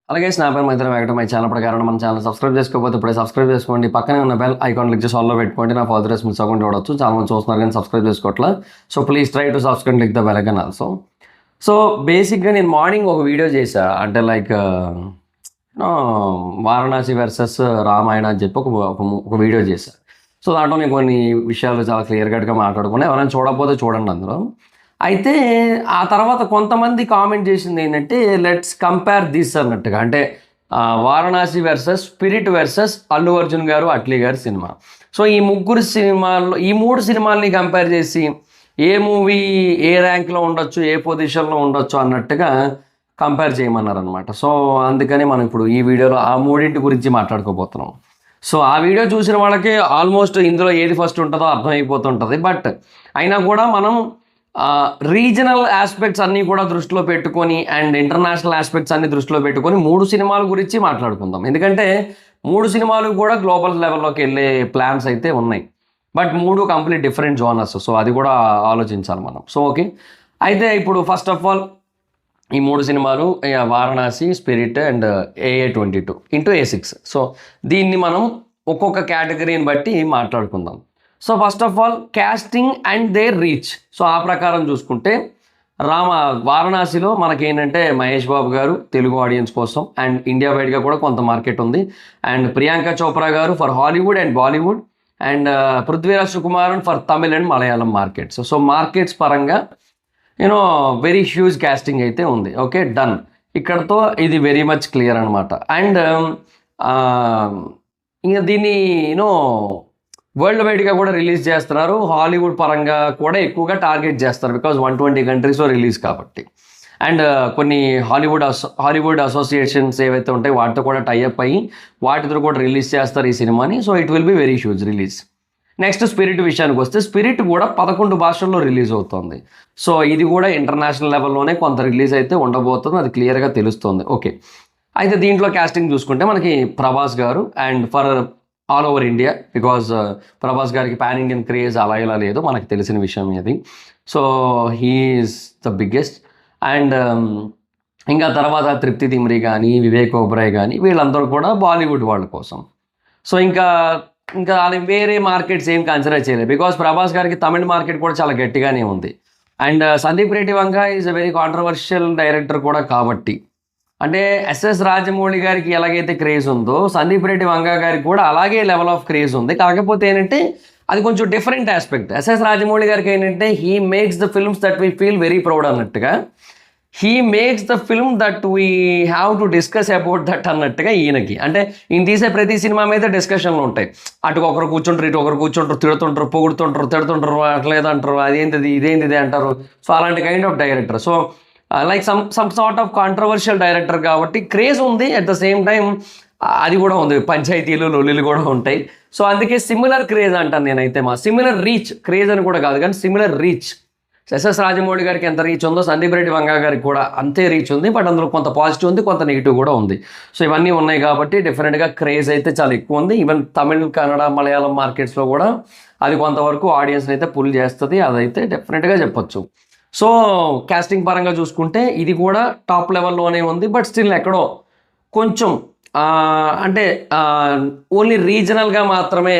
అలాగే snapper Mythri వేగటం my channel ప్రకారం మన ఛానల్ సబ్స్క్రైబ్ చేసుకోకపోతే ఇప్పుడే సబ్స్క్రైబ్ చేసుకోండి. పక్కనే ఉన్న బెల్ ఐకాన్ క్లిక్ చేసి ఆల్లో పెట్టుకోండి. నా ఫర్దర్స్ మిస్ అవ్వకుండా చూడొచ్చు. చాలా మంది చూస్తున్నారు కానీ సబ్స్క్రైబ్ చేసుకోవట్లా. So please try to subscribe click the bell icon also. So బేసిక్గా నేను మార్నింగ్ ఒక వీడియో చేశా, అంటే లైక్ వారణాసి వర్సెస్ రామాయణ అని చెప్పి ఒక వీడియో చేశా. సో దాంట్లో నేను కొన్ని విషయాలు చాలా క్లియర్ కట్గా మాట్లాడుకున్నా. ఎవరైనా చూడకపోతే చూడండి అందులో. అయితే ఆ తర్వాత కొంతమంది కామెంట్ చేసింది ఏంటంటే లెట్స్ కంపేర్ దిస్ అన్నట్టుగా, అంటే Varanasi versus spirit versus Allu Arjun గారు అట్లీ గారి సినిమా. సో ఈ ముగ్గురు సినిమాల్లో ఈ మూడు సినిమాల్ని కంపేర్ చేసి ఏ మూవీ ఏ ర్యాంక్లో ఉండొచ్చు, ఏ పొజిషన్లో ఉండొచ్చు అన్నట్టుగా కంపేర్ చేయమన్నారు అనమాట. సో అందుకని మనం ఇప్పుడు ఈ వీడియోలో ఆ మూడింటి గురించి మాట్లాడుకోబోతున్నాం. సో ఆ వీడియో చూసిన వాళ్ళకి ఆల్మోస్ట్ ఇందులో ఏది ఫస్ట్ ఉంటుందో అర్థమైపోతుంటుంది. బట్ అయినా కూడా మనం రీజనల్ ఆస్పెక్ట్స్ అన్నీ కూడా దృష్టిలో పెట్టుకొని అండ్ ఇంటర్నేషనల్ ఆస్పెక్ట్స్ అన్ని దృష్టిలో పెట్టుకొని మూడు సినిమాల గురించి మాట్లాడుకుందాం. ఎందుకంటే మూడు సినిమాలు కూడా గ్లోబల్ లెవెల్లోకి వెళ్ళే ప్లాన్స్ అయితే ఉన్నాయి. బట్ మూడు కంప్లీట్ డిఫరెంట్ జోనర్స్. సో అది కూడా ఆలోచించాలి మనం. సో ఓకే, అయితే ఇప్పుడు ఫస్ట్ ఆఫ్ ఆల్ ఈ మూడు సినిమాలు Varanasi, Spirit and AA22 into A6. So దీన్ని మనం ఒక్కొక్క కేటగిరీని బట్టి మాట్లాడుకుందాం. So first of all casting and their reach. So ఆ ప్రకారం చూసుకుంటే వారణాసిలో మనకేంటంటే మహేష్ బాబు గారు తెలుగు ఆడియన్స్ కోసం అండ్ ఇండియా వైడ్గా కూడా కొంత మార్కెట్ ఉంది. And Priyanka Chopra garu for Hollywood and Bollywood and Prithviraj Sukumaran for Tamil and Malayalam markets. So markets పరంగా వెరీ హ్యూజ్ కాస్టింగ్ అయితే ఉంది. Okay, done. ఇక్కడతో ఇది వెరీ మచ్ క్లియర్ అనమాట. అండ్ ఇంకా దీన్ని వరల్డ్ వైడ్గా కూడా రిలీజ్ చేస్తున్నారు. హాలీవుడ్ పరంగా కూడా ఎక్కువగా టార్గెట్ చేస్తారు, బికాజ్ 120 కంట్రీస్లో రిలీజ్ కాబట్టి. అండ్ కొన్ని హాలీవుడ్ అసోసియేషన్స్ ఏవైతే ఉంటాయో వాటితో కూడా టైఅప్ అయ్యి వాటితో కూడా రిలీజ్ చేస్తారు ఈ సినిమాని. So it will be very huge release. Next spirit విషయానికి వస్తే స్పిరిట్ కూడా 11 భాషల్లో రిలీజ్ అవుతుంది. సో ఇది కూడా ఇంటర్నేషనల్ లెవెల్లోనే కొంత రిలీజ్ అయితే ఉండబోతుంది, అది క్లియర్గా తెలుస్తుంది. ఓకే, అయితే దీంట్లో కాస్టింగ్ చూసుకుంటే మనకి ప్రభాస్ గారు and for all over India, because Prabhas గారికి పాన్ ఇండియన్ క్రేజ్ అలా ఇలా లేదు, మనకు తెలిసిన విషయం ఇది. So he is the biggest. And ఇంకా తర్వాత తృప్తి తిమ్రి కానీ వివేక్ ఓబ్రాయ్ కానీ వీళ్ళందరూ కూడా బాలీవుడ్ వాళ్ళ కోసం. సో ఇంకా వేరే మార్కెట్స్ ఏం కన్సిడర్ చేయలేదు, బికాజ్ ప్రభాస్ గారికి తమిళ మార్కెట్ కూడా చాలా గట్టిగానే ఉంది. And Sandeep Reddy Vanga is a very controversial director కూడా కాబట్టి, అంటే ఎస్ఎస్ రాజమౌళి గారికి ఎలాగైతే క్రేజ్ ఉందో సందీప్ రెడ్డి వంగ గారికి కూడా అలాగే లెవెల్ ఆఫ్ క్రేజ్ ఉంది. కాకపోతే ఏంటంటే అది కొంచెం డిఫరెంట్ ఆస్పెక్ట్. ఎస్ఎస్ రాజమౌళి గారికి ఏంటంటే he makes the films that we feel very proud అన్నట్టుగా, he makes the film that we have to discuss about that అన్నట్టుగా ఈయనకి, అంటే ఈయన తీసే ప్రతి సినిమా మీద డిస్కషన్లు ఉంటాయి. అటు ఒకరు కూర్చుంటారు, ఇటు ఒకరు కూర్చుంటారు, తిడుతుంటారు, పొగుడుతుంటారు, తిడుతుంటారు, అట్లేదంటారు, అదేంటిది ఇదేంటిది అంటారు. సో అలాంటి kind of director. So like some sort of controversial director కాబట్టి క్రేజ్ ఉంది. అట్ ద సేమ్ టైం అది కూడా ఉంది, పంచాయతీలు లొల్లిలు కూడా ఉంటాయి. సో అందుకే సిమిలర్ క్రేజ్ అంటాను నేనైతే. సిమిలర్ రీచ్, క్రేజ్ అని కూడా కాదు కానీ సిమిలర్ రీచ్. ఎస్ఎస్ రాజమౌళి గారికి ఎంత రీచ్ ఉందో సందీప్ రెడ్డి వంగ గారికి కూడా అంతే రీచ్ ఉంది. బట్ అందులో కొంత పాజిటివ్ ఉంది, కొంత నెగిటివ్ కూడా ఉంది. సో ఇవన్నీ ఉన్నాయి కాబట్టి డెఫినెట్గా క్రేజ్ అయితే చాలా ఎక్కువ ఉంది. ఈవెన్ తమిళ్, కన్నడ, మలయాళం మార్కెట్స్లో కూడా అది కొంతవరకు ఆడియన్స్ని అయితే పుల్ చేస్తుంది, అదైతే డెఫినెట్గా చెప్పొచ్చు. సో కాస్టింగ్ పరంగా చూసుకుంటే ఇది కూడా టాప్ లెవెల్లోనే ఉంది. బట్ స్టిల్ ఎక్కడో కొంచెం అంటే ఓన్లీ రీజనల్గా మాత్రమే,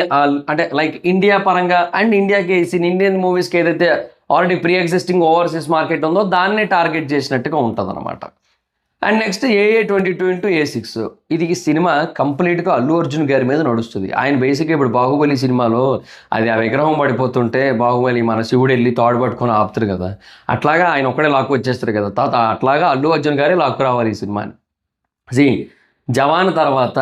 అంటే లైక్ ఇండియా పరంగా అండ్ ఇండియన్ మూవీస్కి ఏదైతే already pre existing overseas market ఉందో దాన్నే టార్గెట్ చేసినట్టుగా ఉంటుంది అనమాట. And next AA22 into A6. ఇది సినిమా కంప్లీట్గా అల్లు అర్జున్ గారి మీద నడుస్తుంది. ఆయన బేసిక్గా ఇప్పుడు బాహుబలి సినిమాలో అది ఆ విగ్రహం పడిపోతుంటే బాహుబలి మన శివుడు వెళ్ళి తాడు పట్టుకొని ఆపుతారు కదా, అట్లాగా ఆయన ఒక్కడే లాక్కు వచ్చేస్తారు కదా, అట్లాగా అల్లు అర్జున్ గారే లాక్కు రావాలి ఈ సినిమాని. జవాన్ తర్వాత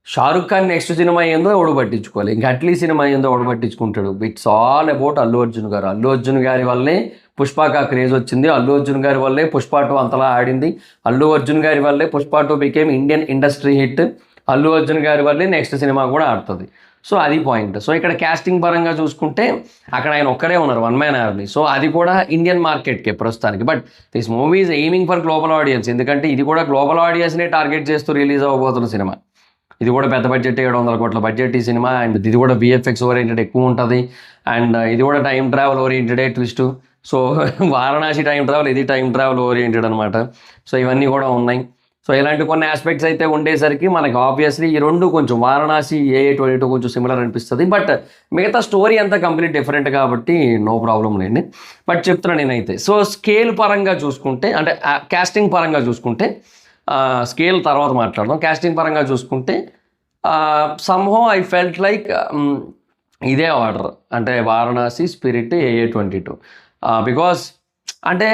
షారుఖ్ ఖాన్ నెక్స్ట్ సినిమా ఏందో ఎవడు పట్టించుకోవాలి, ఇంకా అట్లీ సినిమా ఏందో ఎవడు పట్టించుకుంటాడు. It's all about Allu Arjun garu. Allu Arjun గారి వల్లే పుష్పక క్రేజ్ వచ్చింది, అల్లు అర్జున్ గారి వల్లే పుష్ప 2 అంతలా ఆడింది, అల్లు అర్జున్ గారి వల్లే Pushpa 2 became Indian industry hit, Allu Arjun గారి వల్లే నెక్స్ట్ సినిమా కూడా ఆడుతుంది. సో అది పాయింట్. సో ఇక్కడ కాస్టింగ్ పరంగా చూసుకుంటే అక్కడ ఆయన ఒక్కడే ఉన్నారు, వన్ మ్యాన్ ఆర్మీ. సో అది కూడా ఇండియన్ మార్కెట్కే ప్రస్తుతానికి. But this movie is aiming for global audience, ఎందుకంటే ఇది కూడా గ్లోబల్ ఆడియన్స్నే టార్గెట్ చేస్తూ రిలీజ్ అవ్వబోతున్న సినిమా. ఇది కూడా పెద్ద బడ్జెట్, 700 కోట్ల బడ్జెట్ ఈ సినిమా. అండ్ ఇది కూడా VFX ఓరియంటెడ్ ఎక్కువ ఉంటుంది. అండ్ ఇది కూడా టైం ట్రావెల్ ఓరియంటెడే twist. So Varanasi time travel, ఇది టైం ట్రావెల్ ఓరియంటెడ్ అనమాట. సో ఇవన్నీ కూడా ఉన్నాయి. సో ఇలాంటి కొన్ని ఆస్పెక్ట్స్ అయితే ఉండేసరికి మనకి ఆబ్వియస్లీ ఈ రెండు కొంచెం వారణాసి AA22 కొంచెం సిమిలర్ అనిపిస్తుంది. బట్ మిగతా స్టోరీ అంతా కంప్లీట్ డిఫరెంట్ కాబట్టి నో ప్రాబ్లం లేండి. బట్ చెప్తున్నా నేనైతే. సో స్కేల్ పరంగా చూసుకుంటే అంటే కాస్టింగ్ పరంగా చూసుకుంటే స్కేల్ తర్వాత మాట్లాడదాం. కాస్టింగ్ పరంగా చూసుకుంటే సమ్హౌ ఐ ఫెల్ట్ లైక్ ఇదే ఆర్డర్ అంటే వారణాసి, స్పిరిట్, AA22 బికాస్ అంటే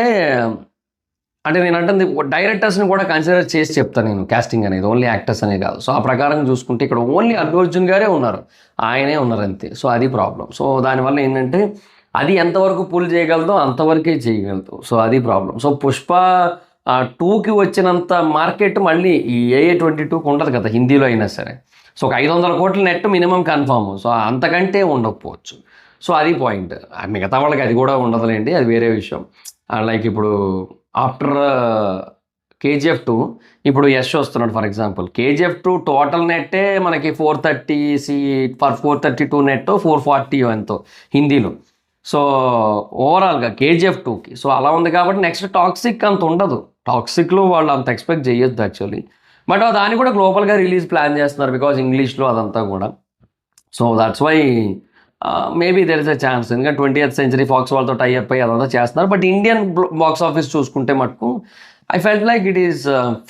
అంటే నేను అంటే డైరెక్టర్స్ని కూడా కన్సిడర్ చేసి చెప్తాను నేను కాస్టింగ్ అనేది, ఓన్లీ యాక్టర్స్ అనే కాదు. సో ఆ ప్రకారం చూసుకుంటే ఇక్కడ ఓన్లీ అల్లు అర్జున్ గారే ఉన్నారు, ఆయనే ఉన్నారు అంతే. సో అది ప్రాబ్లం. సో దానివల్ల ఏంటంటే అది ఎంతవరకు పుల్ చేయగలదో అంతవరకే చేయగలదు. సో అది ప్రాబ్లం. సో పుష్ప 2కి వచ్చినంత మార్కెట్ మళ్ళీ ఈ AA22కి ఉండదు కదా హిందీలో అయినా సరే. సో ఒక 500 కోట్ల నెట్ మినిమం కన్ఫామ్. సో అంతకంటే ఉండకపోవచ్చు. సో అది పాయింట్. మిగతా వాళ్ళకి అది కూడా ఉండదులేండి, అది వేరే విషయం. లైక్ ఇప్పుడు ఆఫ్టర్ KGF2 ఇప్పుడు యష్ వస్తున్నాడు ఫర్ ఎగ్జాంపుల్. KGF2 టోటల్ నెట్టే మనకి 432 నెట్ 440 ఎంతో హిందీలో. సో ఓవరాల్గా KGF2కి సో అలా ఉంది కాబట్టి నెక్స్ట్ టాక్సిక్ అంత ఉండదు. టాక్సిక్లో వాళ్ళు అంత ఎక్స్పెక్ట్ చేయొద్దు యాక్చువల్లీ. బట్ దాన్ని కూడా గ్లోబల్గా రిలీజ్ ప్లాన్ చేస్తున్నారు బికాజ్ ఇంగ్లీష్లో అదంతా కూడా. So that's why maybe there is a chance. ఎందుకంటే 20th సెంచరీ ఫాక్స్ వాళ్ళతో టైఅప్ అయ్యి అదంతా చేస్తున్నారు. బట్ ఇండియన్ బాక్స్ ఆఫీస్ చూసుకుంటే మటుకు I felt like it is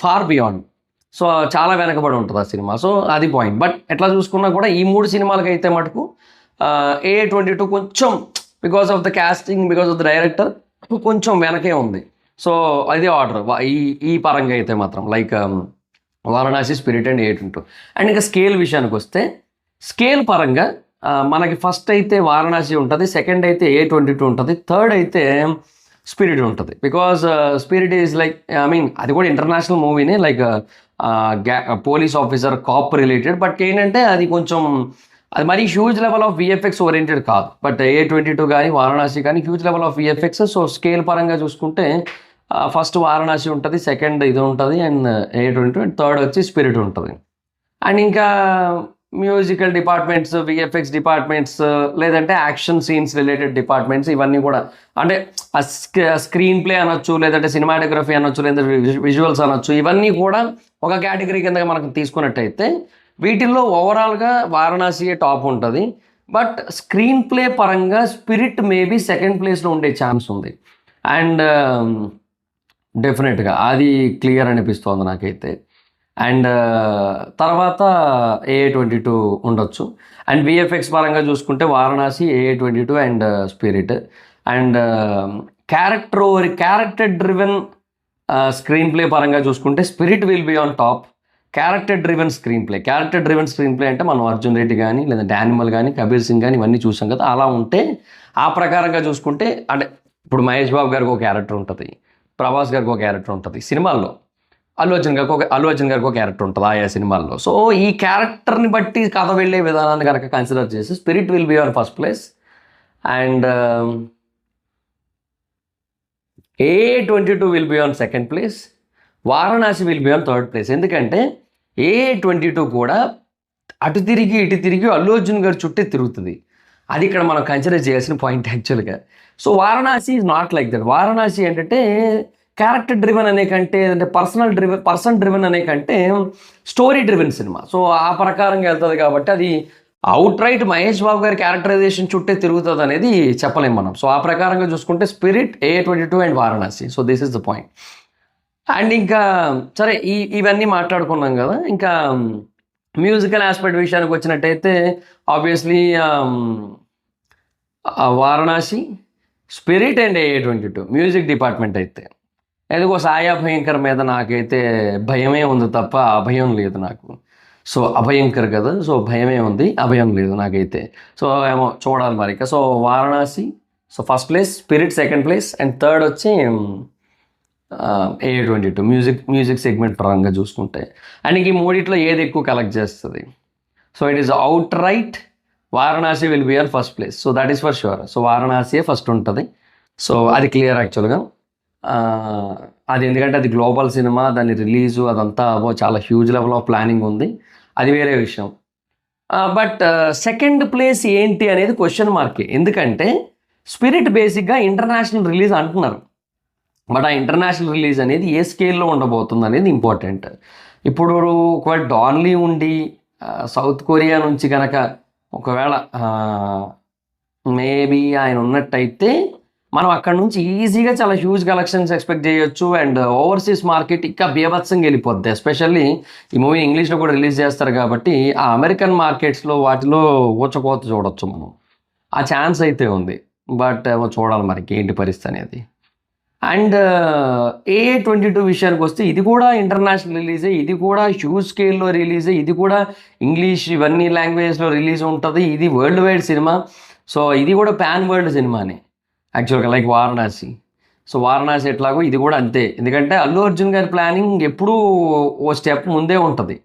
far beyond. So చాలా వెనకబడి ఉంటుంది ఆ సినిమా. సో అది పాయింట్. బట్ ఎట్లా చూసుకున్నా కూడా ఈ 3 సినిమాలకి అయితే మటుకు AA22 కొంచెం because of the casting, because of the director కొంచెం వెనకే ఉంది. సో అదే ఆర్డర్ ఈ పరంగా అయితే మాత్రం like Varanasi, Spirit and AA22. And ఇంకా స్కేల్ విషయానికి వస్తే స్కేల్ పరంగా మనకి ఫస్ట్ అయితే వారణాసి ఉంటుంది, సెకండ్ అయితే AA22 ఉంటుంది, థర్డ్ అయితే స్పిరిట్ ఉంటుంది. Because Spirit is like I mean అది కూడా ఇంటర్నేషనల్ మూవీనే, like police officer cop related. But ఏంటంటే అది కొంచెం అది మరీ huge level of VFX oriented కాదు. బట్ AA22 కానీ వారణాసి కానీ huge level of VFX. So scale పరంగా చూసుకుంటే ఫస్ట్ వారణాసి ఉంటుంది, సెకండ్ ఇది ఉంటుంది అండ్ AA22, అండ్ థర్డ్ వచ్చి స్పిరిట్ ఉంటుంది. అండ్ ఇంకా మ్యూజికల్ డిపార్ట్మెంట్స్, VFX డిపార్ట్మెంట్స్, లేదంటే యాక్షన్ సీన్స్ రిలేటెడ్ డిపార్ట్మెంట్స్, ఇవన్నీ కూడా అంటే స్క్రీన్ ప్లే అనొచ్చు, లేదంటే సినిమాటోగ్రఫీ అనొచ్చు, లేదంటే విజువల్స్ అనొచ్చు, ఇవన్నీ కూడా ఒక కేటగిరీ కింద మనకు తీసుకున్నట్టయితే వీటిల్లో ఓవరాల్గా వారణాసియే టాప్ ఉంటుంది. బట్ స్క్రీన్ ప్లే పరంగా స్పిరిట్ మేబీ సెకండ్ ప్లేస్లో ఉండే ఛాన్స్ ఉంది. అండ్ డెఫినెట్గా అది క్లియర్ అనిపిస్తోంది నాకైతే. అండ్ తర్వాత AA22 ఉండొచ్చు. అండ్ VFX పరంగా చూసుకుంటే Varanasi, AA22 and Spirit. And character driven screenplay పరంగా చూసుకుంటే Spirit will be on top. Character driven screenplay అంటే మనం అర్జున్ రెడ్డి కానీ, లేదంటే యానిమల్ కానీ, కబీర్ సింగ్ కానీ ఇవన్నీ చూసాం కదా. అలా ఉంటే ఆ ప్రకారంగా చూసుకుంటే అంటే ఇప్పుడు మహేష్ బాబు గారికి ఒక క్యారెక్టర్ ఉంటుంది, ప్రభాస్ గారికి ఒక క్యారెక్టర్ ఉంటుంది సినిమాల్లో, అల్లు అర్జున్ గారికి ఒక క్యారెక్టర్ ఉంటుంది ఆయా సినిమాల్లో. సో ఈ క్యారెక్టర్ని బట్టి కథ వెళ్ళే విధానాన్ని కనుక కన్సిడర్ చేసి Spirit will be on first place and AA22 will be on second place, Varanasi will be on third place. ఎందుకంటే AA22 కూడా అటు తిరిగి ఇటు తిరిగి అల్లు అర్జున్ గారి చుట్టే తిరుగుతుంది. అది ఇక్కడ మనం కన్సిడర్ చేయాల్సిన పాయింట్ యాక్చువల్గా. So Varanasi is not like that. Varanasi ఏంటంటే క్యారెక్టర్ డ్రివెన్ అనే కంటే, అంటే పర్సన్ డ్రివెన్ అనే కంటే స్టోరీ డ్రివెన్ సినిమా. సో ఆ ప్రకారంగా వెళ్తుంది కాబట్టి అది అవుట్ రైట్ మహేష్ బాబు గారి క్యారెక్టరైజేషన్ చుట్టే తిరుగుతుంది అనేది చెప్పలేం మనం. సో ఆ ప్రకారంగా చూసుకుంటే spirit, AA22 and Varanasi. So this is the point. And ఇంకా సరే ఇవన్నీ మాట్లాడుకున్నాం కదా. ఇంకా మ్యూజికల్ ఆస్పెక్ట్ విషయానికి వచ్చినట్టయితే obviously Varanasi, Spirit and AA22 music department అయితే ఎందుకో సాయి అభయంకర్ మీద నాకైతే భయమే ఉంది తప్ప అభయం లేదు నాకు. సో అభయంకర్ కదా, సో భయమే ఉంది, అభయం లేదు నాకైతే. సో ఏమో చూడాలి మరి. So Varanasi so first place, spirit second place and third వచ్చి AA22 మ్యూజిక్ సెగ్మెంట్ పరంగా చూసుకుంటే. అండ్ ఈ మూడిట్లో ఏది ఎక్కువ కలెక్ట్ చేస్తుంది? So it is outright Varanasi will be on first place. So that is for sure. So వారణాసియే ఫస్ట్ ఉంటుంది. సో అది క్లియర్ యాక్చువల్గా. అది ఎందుకంటే అది గ్లోబల్ సినిమా, దాని రిలీజు అదంతా చాలా హ్యూజ్ లెవెల్ ఆఫ్ ప్లానింగ్ ఉంది, అది వేరే విషయం. బట్ సెకండ్ ప్లేస్ ఏంటి అనేది క్వశ్చన్ మార్కే. ఎందుకంటే స్పిరిట్ బేసిక్గా ఇంటర్నేషనల్ రిలీజ్ అంటున్నారు. బట్ ఆ ఇంటర్నేషనల్ రిలీజ్ అనేది ఏ స్కేల్లో ఉండబోతుంది అనేది ఇంపార్టెంట్. ఇప్పుడు ఒకవేళ డాన్లీ ఉండి సౌత్ కొరియా నుంచి కనుక ఒకవేళ మేబీ ఆయన ఉన్నట్టయితే మనం అక్కడ నుంచి ఈజీగా చాలా హ్యూజ్ కలెక్షన్స్ ఎక్స్పెక్ట్ చేయొచ్చు. అండ్ ఓవర్సీస్ మార్కెట్ ఇంకా బీభత్సంగా వెళ్ళిపోద్ది. ఎస్పెషల్లీ ఈ మూవీ ఇంగ్లీష్లో కూడా రిలీజ్ చేస్తారు కాబట్టి ఆ అమెరికన్ మార్కెట్స్లో వాటిలో ఊచకోత చూడొచ్చు మనం. ఆ ఛాన్స్ అయితే ఉంది. బట్ చూడాలి మరి ఏంటి పరిస్థితి అనేది. అండ్ AA22 విషయానికి వస్తే ఇది కూడా ఇంటర్నేషనల్ రిలీజే, ఇది కూడా హ్యూజ్ స్కేల్లో రిలీజే, ఇది కూడా ఇంగ్లీష్ ఇవన్నీ లాంగ్వేజెస్లో రిలీజ్ ఉంటుంది. ఇది వరల్డ్ వైడ్ సినిమా. సో ఇది కూడా పాన్ వరల్డ్ సినిమానే యాక్చువల్గా, లైక్ వారణాసి. సో వారణాసి ఎట్లాగో ఇది కూడా అంతే. ఎందుకంటే అల్లు అర్జున్ గారి ప్లానింగ్ ఎప్పుడూ ఓ స్టెప్ ముందే ఉంటుంది.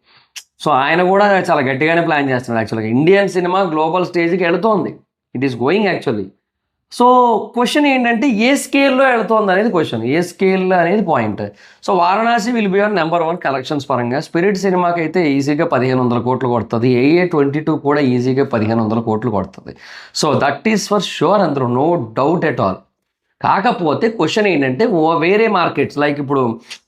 సో ఆయన కూడా చాలా గట్టిగానే ప్లాన్ చేస్తున్నాడు యాక్చువల్గా. ఇండియన్ సినిమా గ్లోబల్ స్టేజ్కి వెళుతోంది. It is going actually. So question ఏంటంటే ఏ స్కేల్లో వెళుతోంది అనేది క్వశ్చన్, ఏ స్కేల్ అనేది point. So Varanasi will be on number 1 collections పరంగా. స్పిరిట్ సినిమాకి అయితే ఈజీగా 1500 కోట్లు కొడుతుంది. AA22 కూడా ఈజీగా 1500 కోట్లు కొడుతుంది. So that is for sure, అందులో నో డౌట్ ఎట్ ఆల్. కాకపోతే క్వశ్చన్ ఏంటంటే వేరే మార్కెట్స్ లైక్ ఇప్పుడు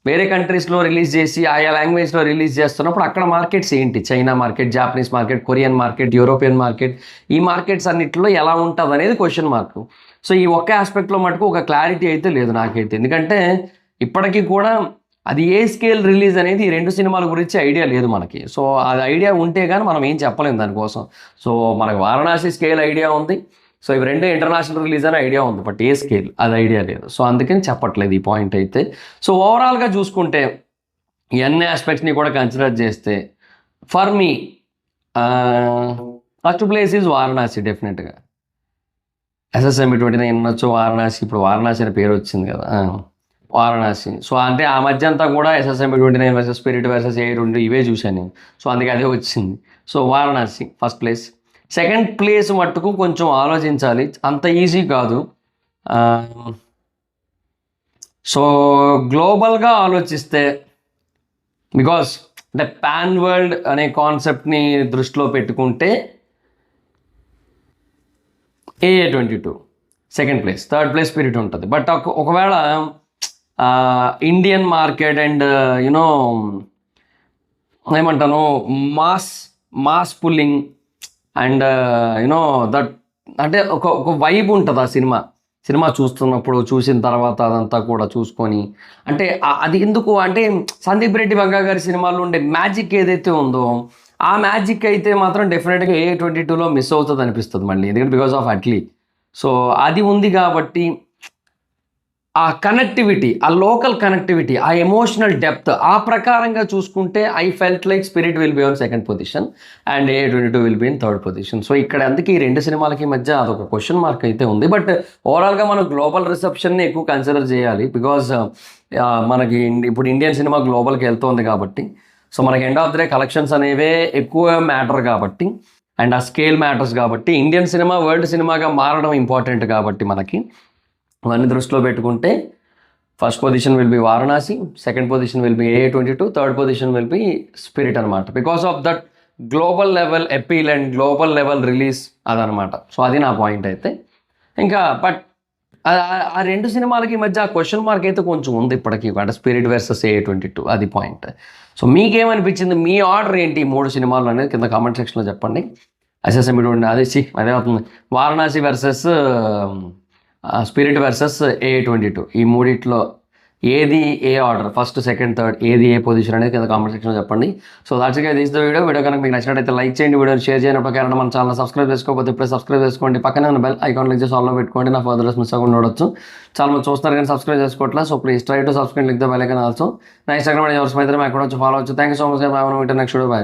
వేరే కంట్రీస్లో రిలీజ్ చేసి ఆయా లాంగ్వేజ్లో రిలీజ్ చేస్తున్నప్పుడు అక్కడ మార్కెట్స్ ఏంటి, China market, Japanese market, Korean market, European market, ఈ మార్కెట్స్ అన్నింటిలో ఎలా ఉంటుంది అనేది క్వశ్చన్ మార్క్. సో ఈ ఒక్క ఆస్పెక్ట్లో మటుకు ఒక క్లారిటీ అయితే లేదు నాకైతే. ఎందుకంటే ఇప్పటికీ కూడా అది ఏ స్కేల్ రిలీజ్ అనేది ఈ 2 సినిమాల గురించి ఐడియా లేదు మనకి. సో అది ఐడియా ఉంటే కానీ మనం ఏం చెప్పలేము దానికోసం. సో మనకు వారణాసి స్కేల్ ఐడియా ఉంది. సో ఇవి 2 ఇంటర్నేషనల్ రిలీజ్ అని ఐడియా ఉంది. బట్ ఏ స్కేల్ అది ఐడియా లేదు. సో అందుకని చెప్పట్లేదు ఈ పాయింట్ అయితే. సో ఓవరాల్గా చూసుకుంటే ఈ అన్ని ఆస్పెక్ట్స్ని కూడా కన్సిడర్ చేస్తే for me first place is Varanasi డెఫినెట్గా. SSMB 29 అనొచ్చు, వారణాసి, ఇప్పుడు వారణాసి అనే పేరు వచ్చింది కదా వారణాసి. సో అంటే ఆ మధ్య అంతా కూడా SSMB 29 versus spirit versus AA22 ఇవే చూశాను నేను. సో అందుకే అదే వచ్చింది. So Varanasi first place. Second place మట్టుకు కొంచెం ఆలోచించాలి, అంత ఈజీ కాదు. సో గ్లోబల్గా ఆలోచిస్తే బికాస్ అంటే పాన్ వరల్డ్ అనే కాన్సెప్ట్ని దృష్టిలో పెట్టుకుంటే AA22 second place, third place Spirit ఉంటుంది. బట్ ఒకవేళ ఇండియన్ మార్కెట్ అండ్ యునో ఏమంటాను mass pulling and you know that అంటే ఒక వైబ్ ఉంటుంది ఆ సినిమా చూస్తున్నప్పుడు, చూసిన తర్వాత అదంతా కూడా చూసుకొని అంటే అది ఎందుకు అంటే సందీప్ రెడ్డి వంగ గారి సినిమాల్లో ఉండే మ్యాజిక్ ఏదైతే ఉందో ఆ మ్యాజిక్ అయితే మాత్రం డెఫినెట్గా AA22లో మిస్ అవుతుంది అనిపిస్తుంది మళ్ళీ. ఎందుకంటే బికాస్ ఆఫ్ అట్లీ. సో అది ఉంది కాబట్టి ఆ కనెక్టివిటీ, ఆ లోకల్ కనెక్టివిటీ, ఆ ఎమోషనల్ డెప్త్, ఆ ప్రకారంగా చూసుకుంటే I felt like spirit will be on second position and AA22 will be in third position. So ఇక్కడ అందుకే ఈ 2 సినిమాలకి మధ్య అదొక క్వశ్చన్ మార్క్ అయితే ఉంది. బట్ ఓవరాల్గా మనం గ్లోబల్ రిసెప్షన్ని ఎక్కువ కన్సిడర్ చేయాలి. బికాజ్ మనకి ఇప్పుడు ఇండియన్ సినిమా గ్లోబల్కి వెళ్తోంది కాబట్టి. సో మనకి end of the day collections అనేవే ఎక్కువ మ్యాటర్ కాబట్టి అండ్ ఆ స్కేల్ మ్యాటర్స్ కాబట్టి ఇండియన్ సినిమా వరల్డ్ సినిమాగా మారడం ఇంపార్టెంట్ కాబట్టి మనకి అవన్నీ దృష్టిలో పెట్టుకుంటే first position will be Varanasi, second position will be AA22, third position will be Spirit అనమాట. Because of that global level appeal and global level release అదనమాట. సో అది నా పాయింట్ అయితే. ఇంకా బట్ ఆ 2 సినిమాలకి మధ్య ఆ క్వశ్చన్ మార్క్ అయితే కొంచెం ఉంది ఇప్పటికీ, అంటే స్పిరిట్ వర్సెస్ AA22 అది పాయింట్. సో మీకేమనిపించింది, మీ ఆర్డర్ ఏంటి 3 సినిమాలు అనేది కింద కామెంట్ సెక్షన్లో చెప్పండి. SSMB అదే అవుతుంది Varanasi versus spirit versus AA22 ఈ మూడిట్లో ఏది ఏ ఆర్డర్, ఫస్ట్ సెకండ్ థర్డ్ ఏది ఏ పొజిషన్ అనేది కింద కామెంట్ సెక్షన్లో చెప్పండి. So that's guys this the video కనుక మీకు నచ్చినట్టయితే లైక్ చేయండి, వీడియోని షేర్ చేయడం కారణం మన ఛానల్ సబ్స్క్రైబ్ చేసుకోకపోతే ఇప్పుడే సబ్స్క్రైబ్ చేసుకోండి, పక్కనే ఉన్న బెల్ ఐకాన్ క్లిక్ చేసి ఆల్లో పెట్టుకోండి, నా ఫర్దర్స్ మిస్ అవ్వకుండా చూడొచ్చు. చాలా మంది చూస్తున్నారు కానీ సబ్స్క్రైబ్ చేసుకోవట్లేదు. So please try to subscribe, click the bell icon also. నా ఇన్స్టాగ్రామ్ ఎవరి స్మైతే అక్కడ వచ్చి ఫాలో అవచ్చు. Thank you so much. Next video by.